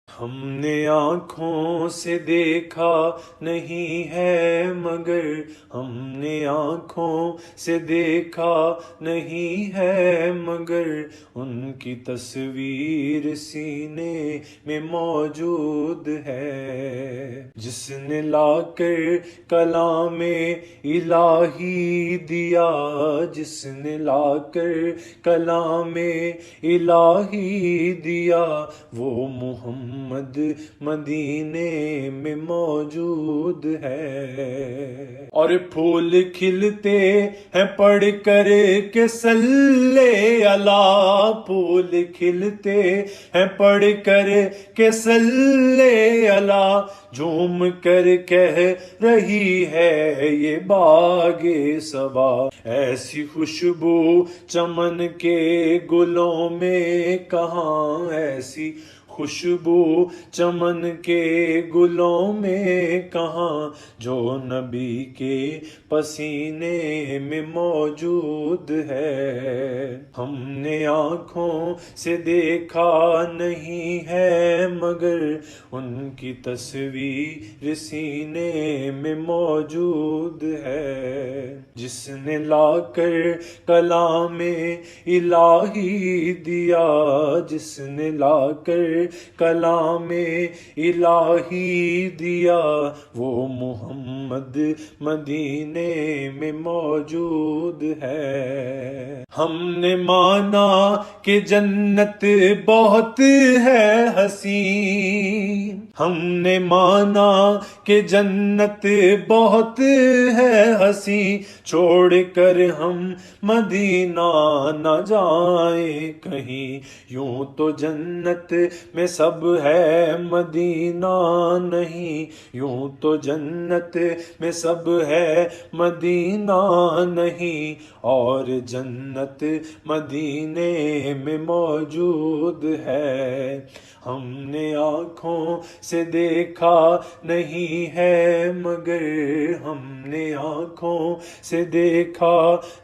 ہم نے آنکھوں سے دیکھا نہیں ہے مگر، ہم نے آنکھوں سے دیکھا نہیں ہے مگر، ان کی تصویر سینے میں موجود ہے۔ جس نے لا کر کلام الہی دیا، جس نے لا کر کلام الہی دیا، وہ محمد مدینے میں موجود ہے۔ اور پھول کھلتے ہیں پڑھ کر کے صلی اللہ، پھول کھلتے ہیں پڑھ کر کے صلی اللہ، جھوم کر کہہ رہی ہے یہ باغ صبا، ایسی خوشبو چمن کے گلوں میں کہاں، ایسی خوشبو چمن کے گلوں میں کہاں، جو نبی کے پسینے میں موجود ہے۔ ہم نے آنکھوں سے دیکھا نہیں ہے مگر، ان کی تصویر سینے میں موجود ہے۔ جس نے لا کر کلام الہی دیا، جس نے لا کر کلام الہی دیا، وہ محمد مدینے میں موجود ہے۔ ہم نے مانا کہ جنت بہت ہے حسین، ہم نے مانا کہ جنت بہت ہے حسین، چھوڑ کر ہم مدینہ نہ جائیں کہیں، یوں تو جنت میں سب ہے مدینہ نہیں، یوں تو جنت میں سب ہے مدینہ نہیں، اور جنت مدینے میں موجود ہے۔ ہم نے آنکھوں سے دیکھا نہیں ہے مگر، ہم نے آنکھوں سے دیکھا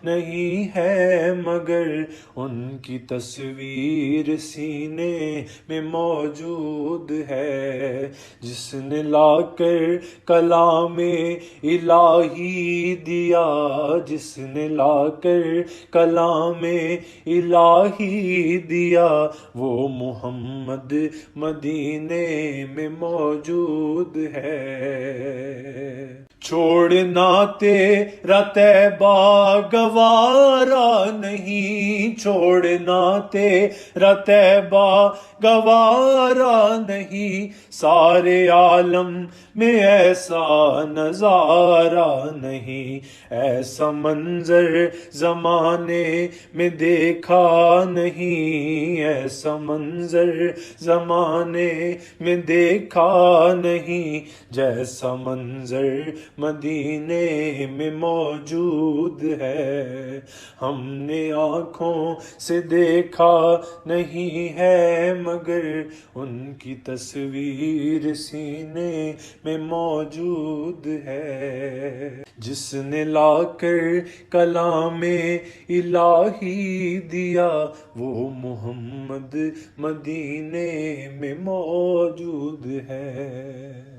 نہیں ہے مگر، ان کی تصویر سینے میں موجود ہے۔ جس نے لا کر کلام الہی دیا، جس نے لا کر کلام الہی دیا، وہ محمد مدینے میں موجود ہے۔ چھوڑنا تیرا طیبہ گوارا نہیں، چھوڑنا تیرا طیبہ گوارا نہیں، سارے عالم میں ایسا نظارہ نہیں، ایسا منظر زمانے میں دیکھا نہیں، ایسا منظر زمانے میں دیکھا نہیں، جیسا منظر مدینے میں موجود ہے۔ ہم نے آنکھوں سے دیکھا نہیں ہے مگر، ان کی تصویر سینے میں موجود ہے۔ جس نے لا کر کلام الہی دیا، وہ محمد مدینے میں موجود ہے۔